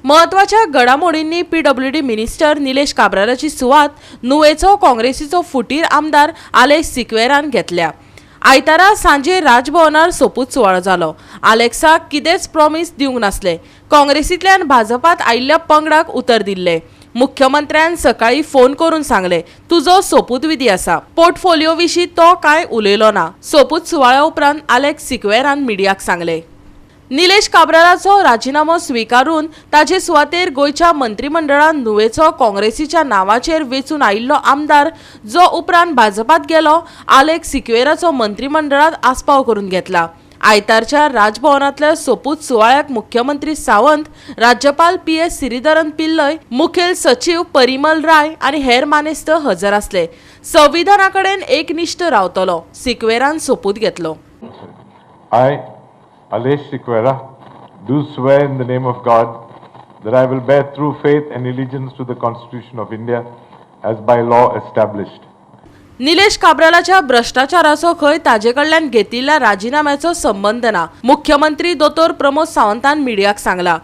महत्वाच्या घडामोडींनी PWD minister Nilesh काब्रालाची सुवात नुवेचो काँग्रेसीचो फुटीर आमदार आलेक्स सिक्वेरान घेतल्या। आयतारा सांजे राजभवनार सोपूत सुवाळो जालो। आलेक्साक कितेंच प्रॉमिस दिवंक नासले। काँग्रेसींतल्यान भाजपात आयिल्ल्या पंगडाक उतर दिल्ले। मुख्यमंत्र्यान सकाळी फोन करून सांगले, तुजो सोपूत विधी आसा। पोर्टफोलिओ विशीं तो कांय उलयलो ना। सोपूत सुवाळ्या उपरांत आलेक्स सिक्वेरान मिडियाक सांगले। निलेश काब्रालाचो राजीनामो स्वीकारून ताचे सुवातेर गोयच्या मंत्रिमंडळान नुवेचो काँग्रेसीच्या नावाचेर वेचून आयिल्लो आमदार जो उपरांत भाजपात गेलो आलेक्स सिक्वेराचो मंत्रिमंडळात आस्पाव करून घेतला। आयतारच्या राजभवनातल्या सोपूत सुवाळ्याक मुख्यमंत्री सावंत, राज्यपाल PS श्रीधरन पिल्लय, मुखेल सचिव परिमल राय आणि हेर मानेस्त हजर असले। संविधानाकडेन एकनिष्ठ रावतलो सिक्वेरान सोपूत घेतलो। Aleixo Sequeira, do swear in the name of God that I will bear true faith and allegiance to the Constitution of India as by law established. Nilesh काब्रालाच्या भ्रष्टाचाराचो खंय ताजे कडल्यान घेतिल्ल्या राजीनाम्याचो संबंध ना, मुख्यमंत्री दोतोर प्रमोद सावंतान मिडियाक सांगला।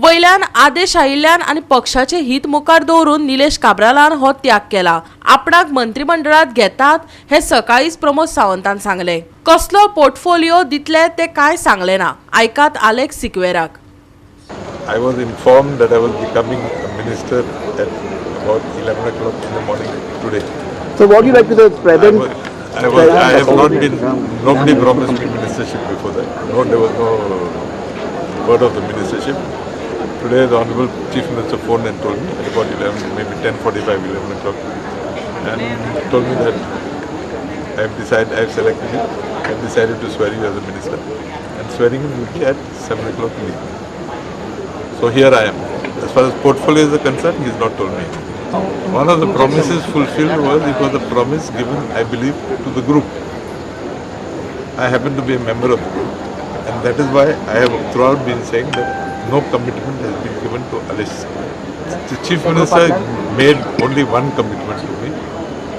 वयल्यान आदेश आयिल्ल्यान आनी पक्षाचे हित मुखार दवरून निलेश काब्रालान हो त्याग केला। आपणाक मंत्रिमंडळात घेतात हे सकाळीच प्रमोद सावंतान सांगले। कसलो पोर्टफोलिओ दितले ते काय सांगले ना। ऐकात Alex सिक्वेराक। I was informed that I was becoming a minister at about 11 o'clock in the morning today. So what do you like to the present? I have not been, nobody promised me ministership before that. No, there was no word of the ministership. Today the Honorable Chief Minister phoned and told me at about 11, maybe 10:45, 11 o'clock, and told me that I have selected you, I have decided to swear you as a minister, and swearing in will be at 7 o'clock in the evening. So here I am. As far as portfolio is concerned, he has not told me anything. One of the promises fulfilled was a promise given, I believe, to the group. I happen to be a member of the group, and that is why I have throughout been saying that no commitment has been given to Aleixo. The Chief Minister made only one commitment to me,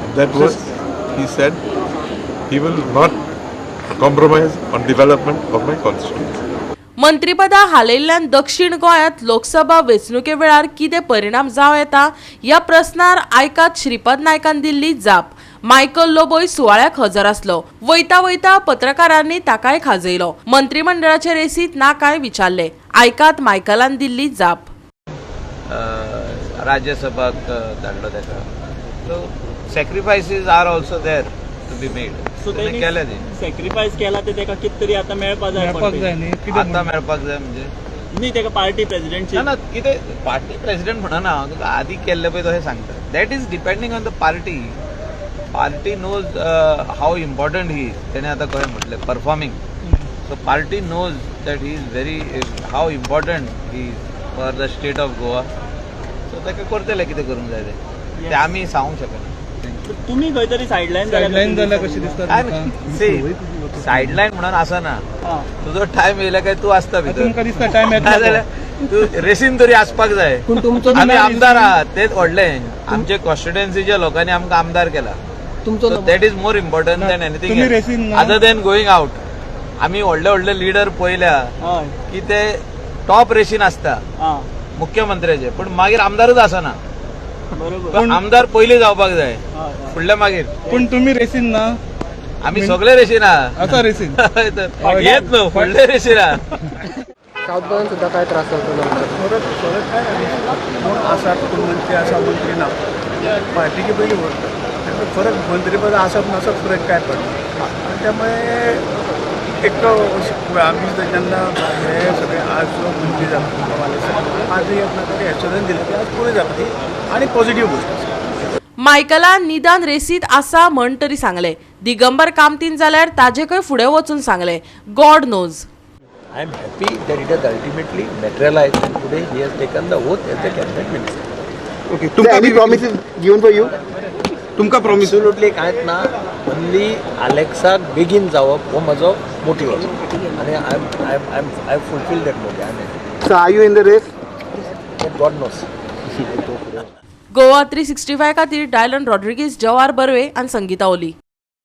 and that was, he said, he will not compromise on development of my constituency. मंत्रीपदा हालयिल्ल्यान दक्षिण गोंयांत लोकसभा वेंचणुके वेळार कितें परिणाम जावं येता ह्या प्रस्नार आयकात श्रीपद नायकान दिल्ली जाप। मायकल लोबोय सुवाळ्याक हजर आसलो। वयता वयता पत्रकारांनी ताकाय खाजयलो। मंत्रिमंडळाचे रेसीत ना काय विचारले। आयकात मायकलान दिल्ली जाप। राज्यसभाक धाडलो ताका। So sacrifices are also there to be made. So तेणी सॅक्रिफायस केला ते ताका कितें तरी आतां मेळपाक जाय न्ही। आतां मेळपाक जाय म्हणजे न्ही ताका पार्टी प्रेसिडेंटची ना कितें पार्टी प्रेसिडेंट म्हणना हांव तुका आदी केल्ले पळय तशें सांगता। That is depending on the party. Party knows how important he तेणें आतां कशें म्हटलें performing. So party knows that he is very how important he for the state of Goa. So ताका करतले कितें करूंक जाय तें आमी सांगूंक शकना। तुम्ही खंय तरी सायडलायन जाल्यार कशी दिसता? सायडलायन म्हणून आसना। तुजो टायम येयला काय तूं आसता भितर। तुमकां दिसता टायम येता जाल्यार तूं रेसीन तरी आसपाक जाय। आमी आमदार आहात तेच व्हडलें। आमचे कॉन्स्टिट्युएन्सीच्या लोकांनी आमकां आमदार केला। That is more important than anything other than going out. आमी व्हडले व्हडले लिडर पळयल्या की ते टॉप रेसीन आसता मुख्यमंत्र्याचे, पण मागीर आमदारूच आसना। आमदार पयलीं जावपाक जाय फुडल्या मागीर। पण तुम्ही रेसीन ना? आमी सगळे रेसीन आहा। आता रेसीन येत न्हू फुडले रेसीन आहा। साऊथ गोंयान सुद्धा काय त्रास जातो? फरक काय कोण आसा कोण मंत्री आसा मंत्री ना पार्टीची पहिली गोष्ट। फरक मंत्रीपद आसप नसप फरक काय पडटा। आणि त्यामुळे एक आम्ही जेन्ना हे सगळे आज जो मंत्री जाता आजही आपल्या तरी ॲश्युरन्स दिलं की आज पुढे जातली आणि पॉझिटिव्ह गोष्ट आसा। मायकलान निदान रेसीत आसा म्हण तरी सांगले। दिगंबर कामतीन जाल्यार ताजे खंय फुडें वचून सांगले, God knows. I am happy that it has ultimately materialized and today he has taken the oath as the cabinet minister. Okay. Any promises given for you? तुमका प्रॉमिस? Absolutely कांयच ना। only Alexaक बेगीन जावप हो म्हजो मोटिव आणि I fulfilled that motive. So are you in the race? God knows. Goa 365 खातीर Dylan Rodrigues, जवार बर्वे आनी संगीता ओली।